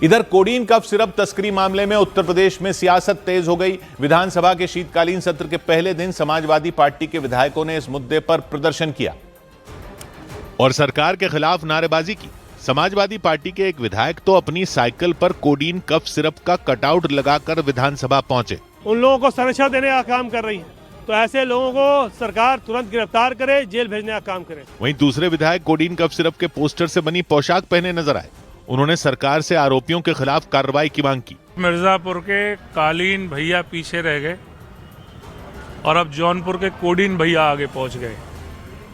इधर codeine cough syrup तस्करी मामले में उत्तर प्रदेश में सियासत तेज हो गई। विधानसभा के शीतकालीन सत्र के पहले दिन समाजवादी पार्टी के विधायकों ने इस मुद्दे पर प्रदर्शन किया और सरकार के खिलाफ नारेबाजी की। समाजवादी पार्टी के एक विधायक तो अपनी साइकिल पर कोडीन कफ सिरप का कटआउट लगाकर विधानसभा पहुंचे। उन लोगों को संरक्षण देने का काम कर रही है, तो ऐसे लोगों को सरकार तुरंत गिरफ्तार करे, जेल भेजने का काम करे। वहीं दूसरे विधायक कोडीन कफ सिरप के पोस्टर से बनी पोशाक पहने नजर आए। उन्होंने सरकार से आरोपियों के खिलाफ कार्रवाई की मांग की। मिर्जापुर के कालीन भैया पीछे रह गए और अब जौनपुर के कोडीन भैया आगे पहुंच गए।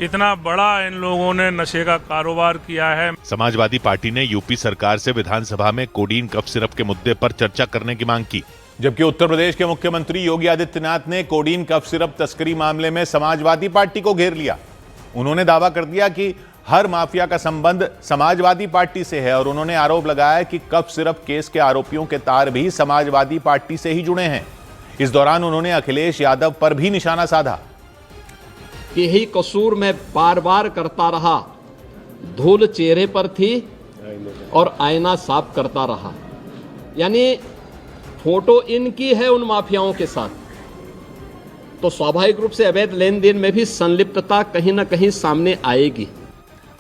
इतना बड़ा इन लोगों ने नशे का कारोबार किया है। समाजवादी पार्टी ने यूपी सरकार से विधानसभा में कोडीन कफ सिरप के मुद्दे पर चर्चा करने की मांग की, जबकि उत्तर प्रदेश के मुख्यमंत्री योगी आदित्यनाथ ने कोडीन कफ सिरप तस्करी मामले में समाजवादी पार्टी को घेर लिया। उन्होंने दावा कर दिया कि हर माफिया का संबंध समाजवादी पार्टी से है और उन्होंने आरोप लगाया कि कफ सिरप केस के आरोपियों के तार भी समाजवादी पार्टी से ही जुड़े हैं। इस दौरान उन्होंने अखिलेश यादव पर भी निशाना साधा। यही कसूर मैं बार बार करता रहा, धूल चेहरे पर थी और आईना साफ करता रहा। यानी फोटो इनकी है उन माफियाओं के साथ, तो स्वाभाविक रूप से अवैध लेन देन में भी संलिप्तता कहीं ना कहीं सामने आएगी।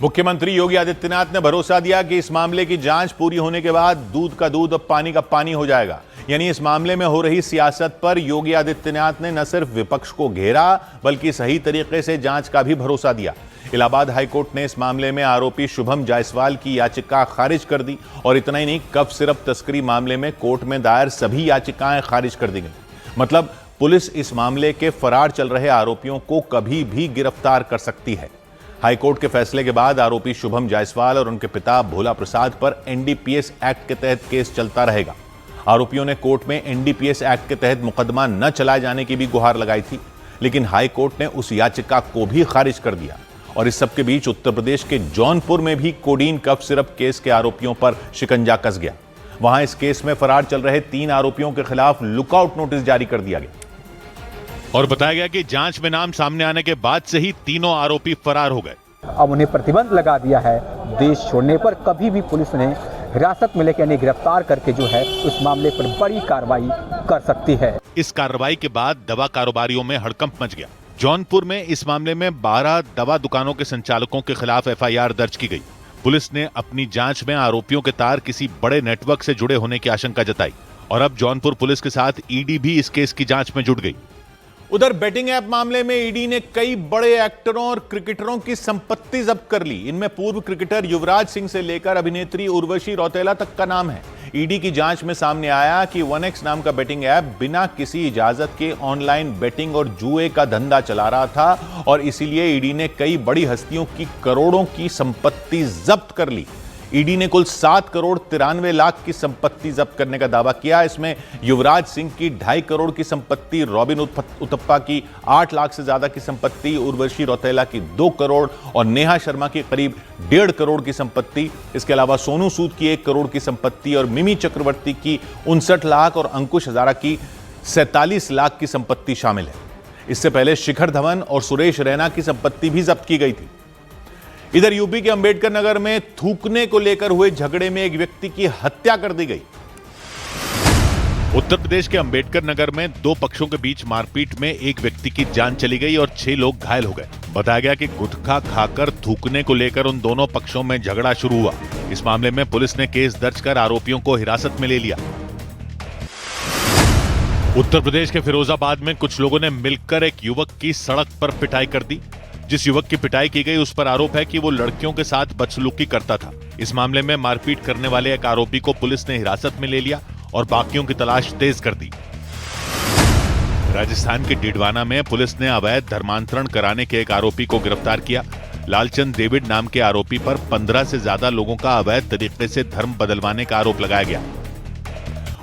मुख्यमंत्री योगी आदित्यनाथ ने भरोसा दिया कि इस मामले की जांच पूरी होने के बाद दूध का दूध और पानी का पानी हो जाएगा। यानी इस मामले में हो रही सियासत पर योगी आदित्यनाथ ने न सिर्फ विपक्ष को घेरा बल्कि सही तरीके से जांच का भी भरोसा दिया। इलाहाबाद हाईकोर्ट ने इस मामले में आरोपी शुभम जायसवाल की याचिका खारिज कर दी और इतना ही नहीं, कफ सिरप तस्करी मामले में कोर्ट में दायर सभी याचिकाएं खारिज कर दी गई। मतलब पुलिस इस मामले के फरार चल रहे आरोपियों को कभी भी गिरफ्तार कर सकती है। हाईकोर्ट के फैसले के बाद आरोपी शुभम जायसवाल और उनके पिता भोला प्रसाद पर एनडीपीएस एक्ट के तहत केस चलता रहेगा। आरोपियों ने कोर्ट में एनडीपीएस एक्ट के तहत मुकदमा न चलाए जाने की भी गुहार लगाई थी, लेकिन हाईकोर्ट ने उस याचिका को भी खारिज कर दिया। और इस सबके बीच उत्तर प्रदेश के जौनपुर में भी कोडीन कफ सिरप केस के आरोपियों पर शिकंजा कस गया। वहां इस केस में फरार चल रहे 3 आरोपियों के खिलाफ लुकआउट नोटिस जारी कर दिया गया और बताया गया कि जांच में नाम सामने आने के बाद से ही तीनों आरोपी फरार हो गए। अब उन्हें प्रतिबंध लगा दिया है देश छोड़ने पर। कभी भी पुलिस उन्हें हिरासत में लेकर गिरफ्तार करके जो है उस मामले पर बड़ी कार्रवाई कर सकती है। इस कार्रवाई के बाद दवा कारोबारियों में हड़कंप मच गया। जौनपुर में इस मामले में 12 दवा दुकानों के संचालकों के खिलाफ एफआईआर दर्ज की गई। पुलिस ने अपनी जांच में आरोपियों के तार किसी बड़े नेटवर्क से जुड़े होने की आशंका जताई और अब जौनपुर पुलिस के साथ ईडी भी इस केस की जांच में जुट गई। उधर बेटिंग ऐप मामले में ईडी ने कई बड़े एक्टरों और क्रिकेटरों की संपत्ति जब्त कर ली। इनमें पूर्व क्रिकेटर युवराज सिंह से लेकर अभिनेत्री उर्वशी रौतेला तक का नाम है। ईडी की जांच में सामने आया कि 1x नाम का बेटिंग ऐप बिना किसी इजाजत के ऑनलाइन बेटिंग और जुए का धंधा चला रहा था और इसीलिए ईडी ने कई बड़ी हस्तियों की करोड़ों की संपत्ति जब्त कर ली। ईडी ने कुल 7 करोड़ 93 लाख की संपत्ति जब्त करने का दावा किया। इसमें युवराज सिंह की 2.5 करोड़ की संपत्ति, रॉबिन उथप्पा की 8 लाख से ज्यादा की संपत्ति, उर्वशी रौतेला की 2 करोड़ और नेहा शर्मा की करीब 1.5 करोड़ की संपत्ति। इसके अलावा सोनू सूद की 1 करोड़ की संपत्ति और मिमी चक्रवर्ती की 59 लाख और अंकुश हजारा की 47 लाख की संपत्ति शामिल है। इससे पहले शिखर धवन और सुरेश रैना की संपत्ति भी जब्त की गई थी। इधर यूपी के अंबेडकर नगर में थूकने को लेकर हुए झगड़े में एक व्यक्ति की हत्या कर दी गई। उत्तर प्रदेश के अंबेडकर नगर में 2 पक्षों के बीच मारपीट में एक व्यक्ति की जान चली गई और 6 लोग घायल हो गए। बताया गया कि गुटखा खाकर थूकने को लेकर उन दोनों पक्षों में झगड़ा शुरू हुआ। इस मामले में पुलिस ने केस दर्ज कर आरोपियों को हिरासत में ले लिया। उत्तर प्रदेश के फिरोजाबाद में कुछ लोगों ने मिलकर एक युवक की सड़क पर पिटाई कर दी। जिस युवक की पिटाई की गई उस पर आरोप है कि वो लड़कियों के साथ बदसलूकी करता था। इस मामले में मारपीट करने वाले एक आरोपी को पुलिस ने हिरासत में ले लिया और बाकियों की तलाश तेज कर दी। राजस्थान के डिडवाना में पुलिस ने अवैध धर्मांतरण कराने के एक आरोपी को गिरफ्तार किया। लालचंद डेविड नाम के आरोपी पर 15 से ज्यादा लोगों का अवैध तरीके से धर्म बदलवाने का आरोप लगाया गया।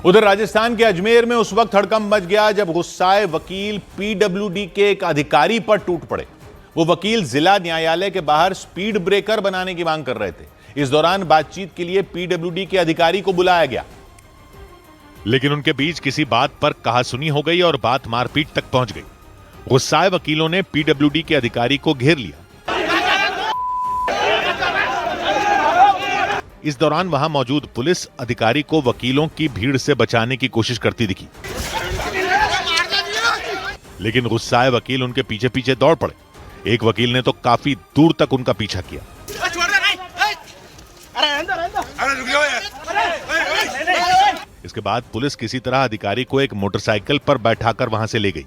उधर राजस्थान के अजमेर में उस वक्त हड़कंप मच गया जब गुस्साए वकील पीडब्ल्यूडी के एक अधिकारी पर टूट पड़े। वो वकील जिला न्यायालय के बाहर स्पीड ब्रेकर बनाने की मांग कर रहे थे। इस दौरान बातचीत के लिए पीडब्ल्यूडी के अधिकारी को बुलाया गया, लेकिन उनके बीच किसी बात पर कहासुनी हो गई और बात मारपीट तक पहुंच गई। गुस्साए वकीलों ने पीडब्ल्यूडी के अधिकारी को घेर लिया। इस दौरान वहां मौजूद पुलिस अधिकारी को वकीलों की भीड़ से बचाने की कोशिश करती दिखी, लेकिन गुस्साए वकील उनके पीछे पीछे दौड़ पड़े। एक वकील ने तो काफी दूर तक उनका पीछा किया। इसके बाद पुलिस किसी तरह अधिकारी को एक मोटरसाइकिल पर बैठाकर वहां से ले गई।